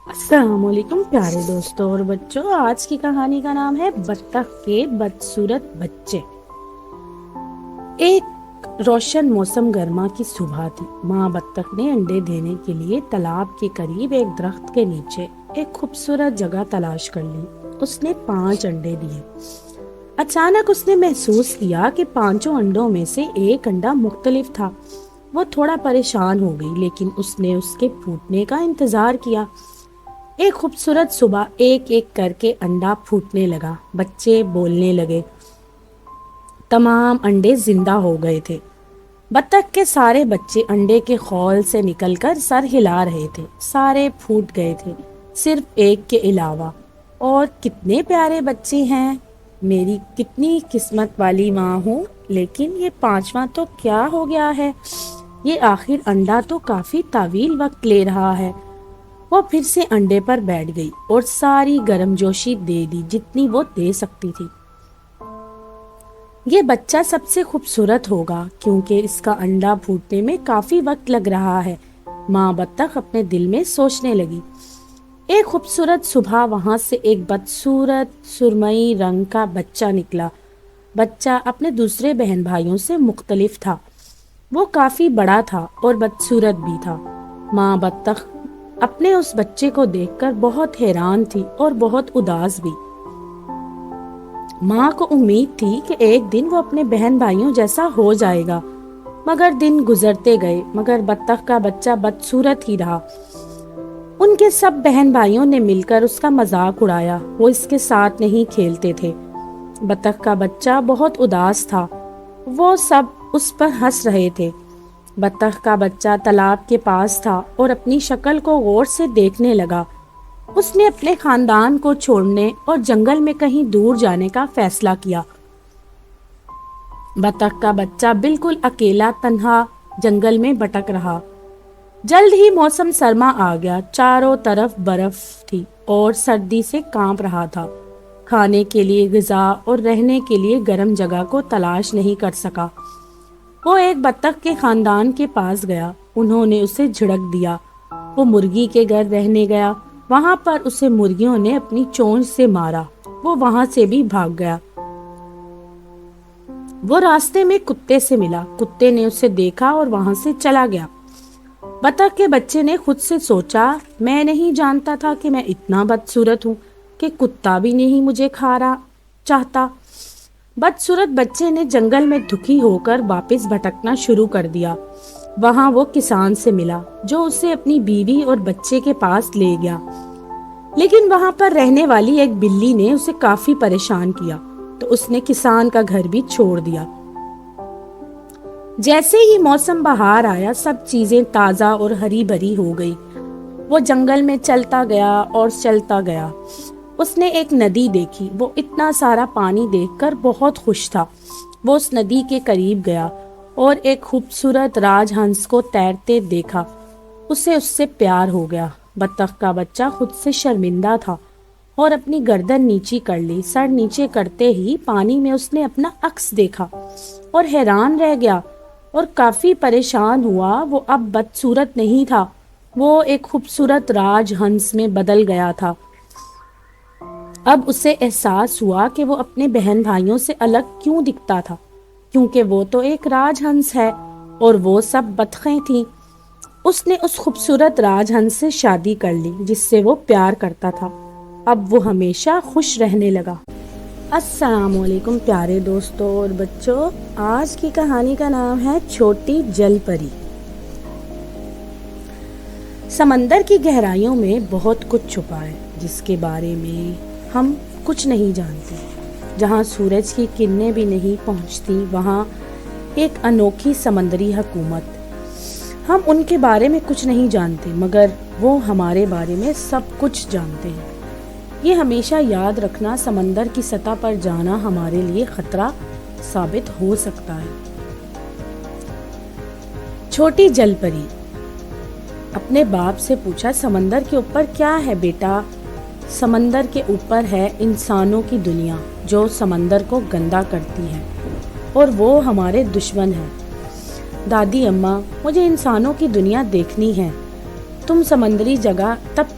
السلام علیکم پیارے دوستوں اور بچوں، آج کی کہانی کا نام ہے بطخ کے بدصورت بچے۔ ایک روشن موسم گرما کی صبح تھی۔ ماں بطخ نے انڈے دینے کے لیے تالاب کے قریب ایک درخت کے نیچے ایک خوبصورت جگہ تلاش کر لی۔ اس نے 5 انڈے دیے۔ اچانک اس نے محسوس کیا کہ 5 انڈوں میں سے ایک انڈا مختلف تھا۔ وہ تھوڑا پریشان ہو گئی، لیکن اس نے اس کے پھوٹنے کا انتظار کیا۔ ایک خوبصورت صبح ایک ایک کر کے انڈا پھوٹنے لگا، بچے بولنے لگے، تمام انڈے زندہ ہو گئے تھے۔ بطخ کے سارے بچے انڈے کے خول سے نکل کر سر ہلا رہے تھے، سارے پھوٹ گئے تھے صرف ایک کے علاوہ۔ اور کتنے پیارے بچے ہیں، میری کتنی قسمت والی ماں ہوں، لیکن یہ 5واں تو کیا ہو گیا ہے؟ یہ آخر انڈا تو کافی طویل وقت لے رہا ہے۔ وہ پھر سے انڈے پر بیٹھ گئی اور ساری گرم جوشی دے دی جتنی وہ دے سکتی تھی۔ یہ بچہ سب سے خوبصورت ہوگا کیونکہ اس کا انڈا پھوٹنے میں کافی وقت لگ رہا ہے، ماں بطخ اپنے دل میں سوچنے لگی۔ ایک خوبصورت صبح وہاں سے ایک بدصورت سرمئی رنگ کا بچہ نکلا۔ بچہ اپنے دوسرے بہن بھائیوں سے مختلف تھا۔ وہ کافی بڑا تھا اور بدصورت بھی تھا۔ ماں بطخ اپنے اس بچے کو دیکھ کر بہت حیران تھی اور بہت اداس بھی۔ ماں کو امید تھی کہ ایک دن وہ اپنے بہن بھائیوں جیسا ہو جائے گا، مگر دن گزرتے گئے مگر بطخ کا بچہ بدصورت ہی رہا۔ ان کے سب بہن بھائیوں نے مل کر اس کا مذاق اڑایا، وہ اس کے ساتھ نہیں کھیلتے تھے۔ بطخ کا بچہ بہت اداس تھا، وہ سب اس پر ہنس رہے تھے۔ بطخ کا بچہ تالاب کے پاس تھا اور اپنی شکل کو غور سے دیکھنے لگا۔ اس نے اپنے خاندان کو چھوڑنے اور جنگل میں کہیں دور جانے کا فیصلہ کیا۔ بطخ کا بچہ بالکل اکیلا تنہا جنگل میں بھٹک رہا۔ جلد ہی موسم سرما آ گیا، چاروں طرف برف تھی اور سردی سے کانپ رہا تھا۔ کھانے کے لیے غذا اور رہنے کے لیے گرم جگہ کو تلاش نہیں کر سکا۔ وہ ایک بطخ کے خاندان کے پاس گیا، انہوں نے اسے جھڑک دیا۔ وہ مرغی کے گھر رہنے گیا، وہاں پر اسے مرغیوں نے اپنی چونچ سے مارا، وہ وہاں سے بھی بھاگ گیا۔ وہ راستے میں کتے سے ملا، کتے نے اسے دیکھا اور وہاں سے چلا گیا۔ بطخ کے بچے نے خود سے سوچا، میں نہیں جانتا تھا کہ میں اتنا بدصورت ہوں کہ کتا بھی نہیں مجھے کھانا چاہتا۔ بدصورت بچے نے جنگل میں دکھی ہو کر واپس بھٹکنا شروع کر دیا۔ وہاں وہ کسان سے ملا جو اسے اپنی بیوی اور بچے کے پاس لے گیا، لیکن وہاں پر رہنے والی ایک بلی نے اسے کافی پریشان کیا، تو اس نے کسان کا گھر بھی چھوڑ دیا۔ جیسے ہی موسم بہار آیا، سب چیزیں تازہ اور ہری بھری ہو گئی۔ وہ جنگل میں چلتا گیا اور چلتا گیا۔ اس نے ایک ندی دیکھی، وہ اتنا سارا پانی دیکھ کر بہت خوش تھا۔ وہ اس ندی کے قریب گیا اور ایک خوبصورت راج ہنس کو تیرتے دیکھا، اسے اس سے پیار ہو گیا۔ بطخ کا بچہ خود سے شرمندہ تھا اور اپنی گردن نیچی کر لی۔ سر نیچے کرتے ہی پانی میں اس نے اپنا عکس دیکھا اور حیران رہ گیا اور کافی پریشان ہوا۔ وہ اب بدصورت نہیں تھا، وہ ایک خوبصورت راج ہنس میں بدل گیا تھا۔ اب اسے احساس ہوا کہ وہ اپنے بہن بھائیوں سے الگ کیوں دکھتا تھا، کیونکہ وہ تو ایک راج ہنس ہے اور وہ سب بطخیں تھیں۔ اس نے اس خوبصورت راج ہنس سے شادی کر لی جس سے وہ پیار کرتا تھا۔ اب وہ ہمیشہ خوش رہنے لگا۔ السلام علیکم پیارے دوستوں اور بچوں، آج کی کہانی کا نام ہے چھوٹی جل پری۔ سمندر کی گہرائیوں میں بہت کچھ چھپا ہے جس کے بارے میں ہم کچھ نہیں جانتے۔ جہاں سورج کی کرنیں بھی نہیں پہنچتی، وہاں ایک انوکھی سمندری حکومت۔ ہم ان کے بارے میں کچھ نہیں جانتے، مگر وہ ہمارے بارے میں سب کچھ جانتے ہیں۔ یہ ہمیشہ یاد رکھنا، سمندر کی سطح پر جانا ہمارے لیے خطرہ ثابت ہو سکتا ہے۔ چھوٹی جل پری اپنے باپ سے پوچھا، سمندر کے اوپر کیا ہے بیٹا؟ سمندر کے اوپر ہے انسانوں کی دنیا جو سمندر کو گندا کرتی ہے اور وہ ہمارے دشمن ہیں۔ دادی اماں، مجھے انسانوں کی دنیا دیکھنی ہے۔ تم سمندری جگہ تب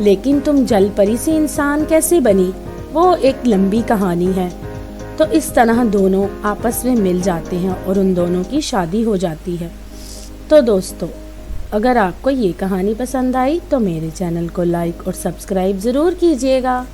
لیکن تم جل پری سے انسان کیسے بنی؟ وہ ایک لمبی کہانی ہے۔ تو اس طرح دونوں آپس میں مل جاتے ہیں اور ان دونوں کی شادی ہو جاتی ہے۔ تو دوستو، اگر آپ کو یہ کہانی پسند آئی تو میرے چینل کو لائک اور سبسکرائب ضرور کیجیے گا۔